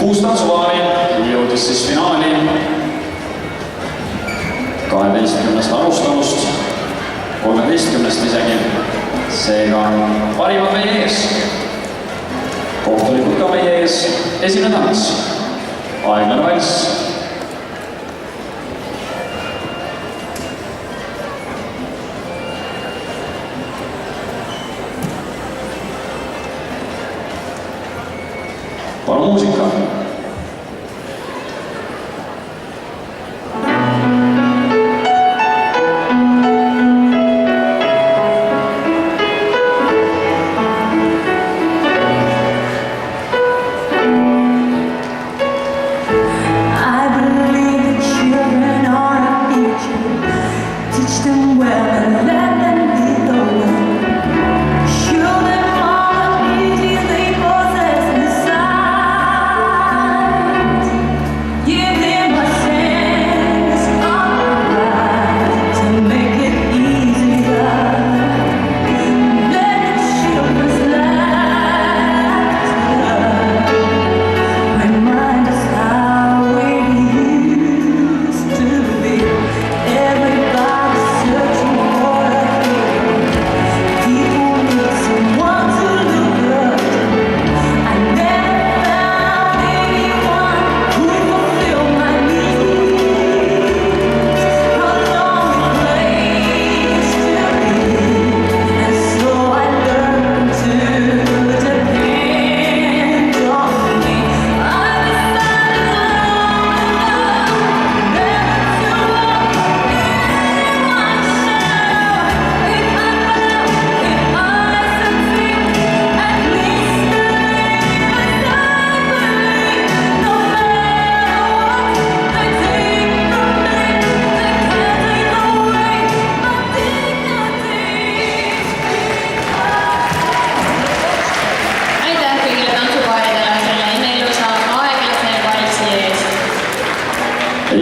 6 tantsupaari jõudis siis finaali 12 alustanust, 13 isegi. Seega parimad meie ees. Kohtalikud ka meie ees. Esimene tants. Aeglane valss. Palun muusika.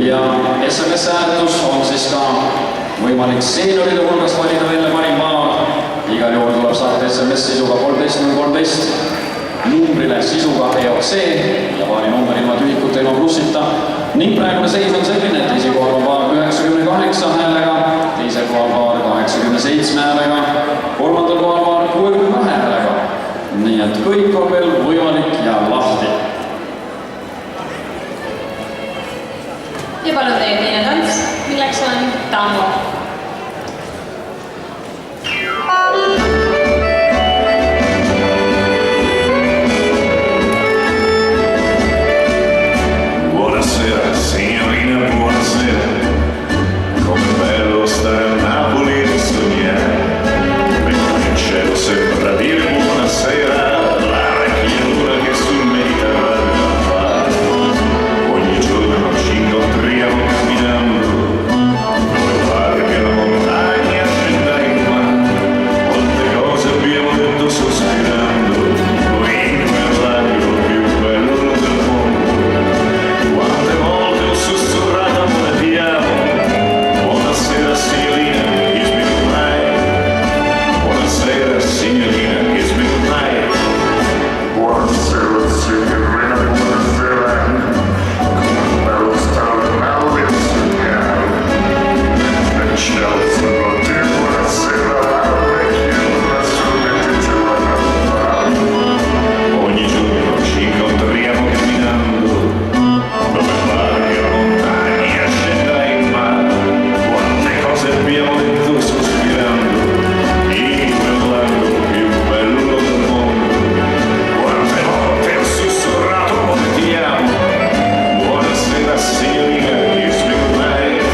Ja SMS-hääletus on siis ka võimalik seenioride hulgast valida välja parim paar. Igal juhul tuleb saata SMS sisuga 1313 numbrile sisuga EOC ja paari number ilma tühikuta ilma plussita. Ning praegune seis on selline, et esikohal on paar 98 häälega, teisel kohal paar 87 häälega, kolmandal kohal paar 62 häälega. Nii et kõik on veel võimalik ja lahti. Ja palun teie teine tants, milleks on tango. Buonasera, signorina, buonasera. Come bello stare a Napoli e sognare. Mentre il cielo sembra dire buonasera, la rachiura che sul Mediterraneo fa. Ogni giorno ci incontriamo camminando, dove varca la montagna scenda in mare. Molte cose abbiamo detto sospirando, l'inno è l'aglio più bello del mondo. Quante volte ho sussurrato amore ti amo. Buonasera signorina, kiss me goodnight. Buonasera signorina, kiss me goodnight. Buonasera signorina, buonasera. Come bello stare a Napoli e sognare. Nel cielo sembra dire buonasera, la vecchia solamente la naufragare. Ogni giorno ci incontriamo camminando, dove varca la montagna scenda in mare. Quante cose abbiamo detto sospirando, in quell'angolo più bello del mondo. Quante volte ho sussurrato come ti amo. Buonasera signorina, kiss me goodnight.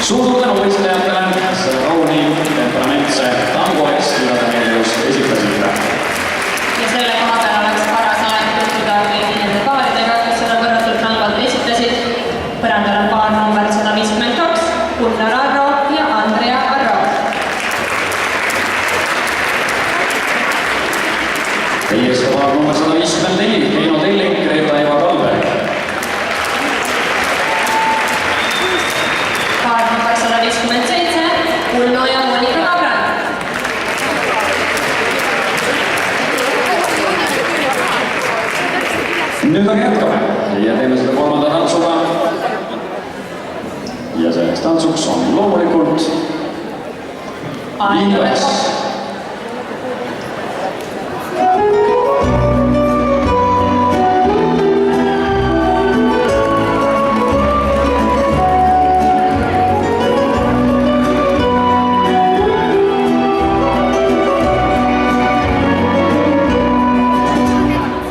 Suur tänu võistlejatele selle rauni temperamentse tango eest, mida te meile just esitasite. Ja selle koha peal oleks paras aeg tutvuda kõigi nende paaridega, kes seda võrratult nalvalt esitasid. Põrandal on paar number 152, Gunnar Arro ja Andrea Arro. Teie ees ka paar number 154, Heino Telling, Greta Eva Kalberg. Paar number 157, Ulno ja Monika Kabran. ja selleks tantsuks on loomulikult Ilves.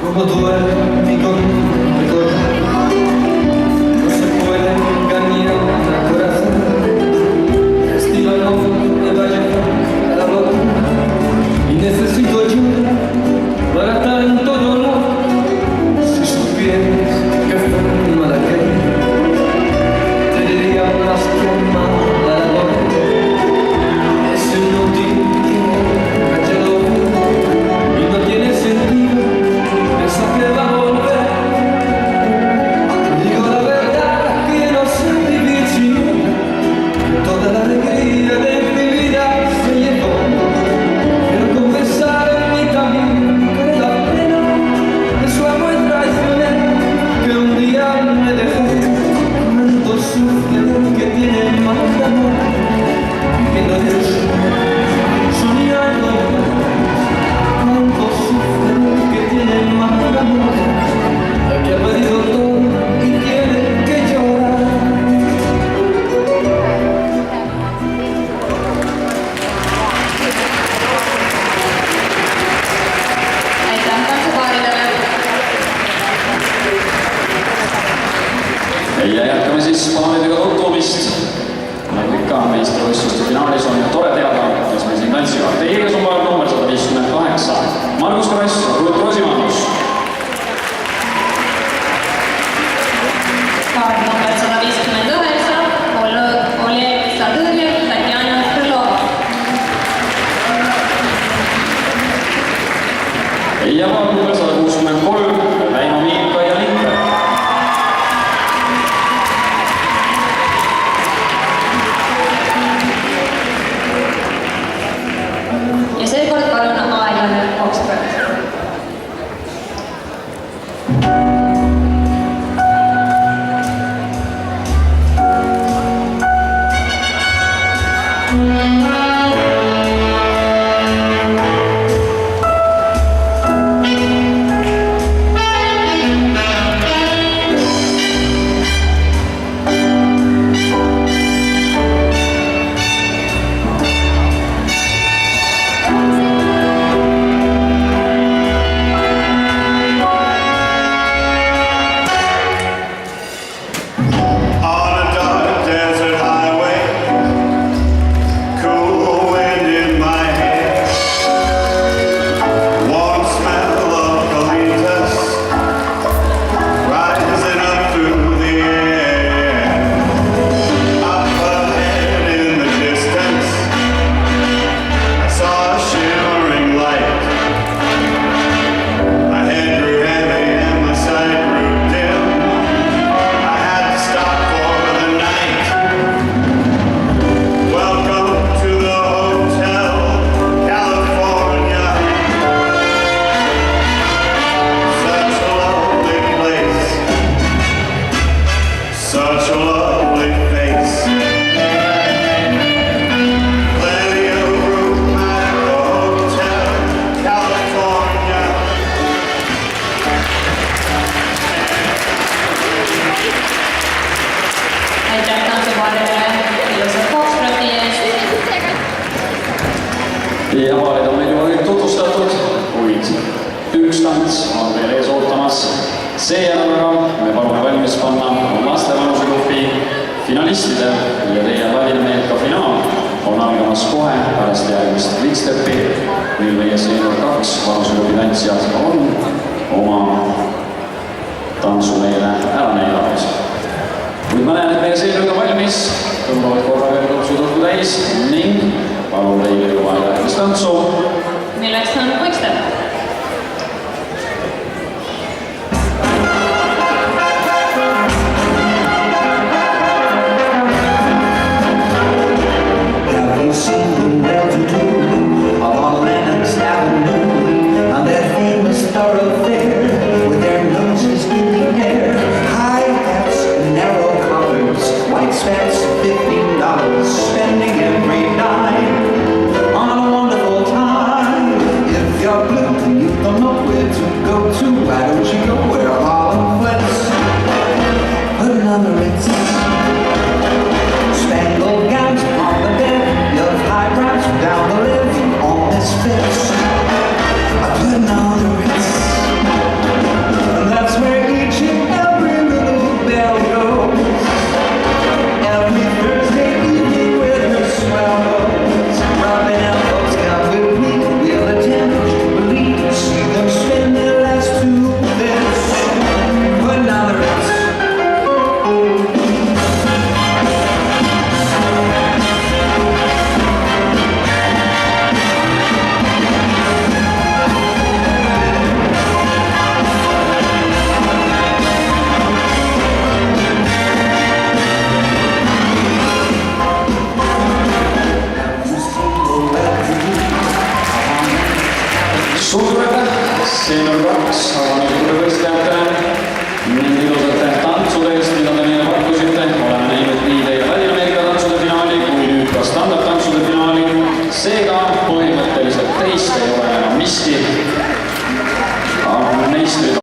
Como duermi con recordar, no se puede engañar al corazón. Estilo no me vaya a la boca y necesito ayuda para tanto dolor. Si supieras que forma la que te diría más que mala la boca. Es inútil que lo y no tiene sentido. Que va a volver. Digo la verdad que no sé vivir sin toda la alegría de mi vida se llevó. Quiero confesar en mí también que la pena de su amor traicionero que un día me dejó. Cuánto sufre que tiene más amor viviendo en el soñando. Cuánto sufre que tiene más amor, el que ha perdido todo y tiene que llorar. Aitäh tantsupaaridele! Ja jätkame siis paaridega tutvumist. Nagu ikka meistrivõistluste finaalis on tore teada, kes meil siin tantsivad. Teie ees on paar number 158. Margus Kross, Ruut Rosimannus. Paar number 159, Oleg Sadõrjev, Tatjana Krõlova. Ja paar number 163, Väino Miika ja Lindberg. Ja seekord palun Aajane Oksberg. Ja paarid on meil juba kõik tutvustatud, kuid üks tants on veel ees ootamas. Seejärel aga me palume valmis panna laste vanusegrupi finalistidel ja teie valimeel ka finaal on algamas kohe pärast järgmist Quickstepi, mil meie senior 2 vanusegrupi tantsijad on oma tantsu meile ära neelanud. Kuid ma näen, et meie senior on valmis, tõmbavad korra veel kõpsudõttu täis ning palun teile juba järgmist tantsu. Milleks on Quickstep.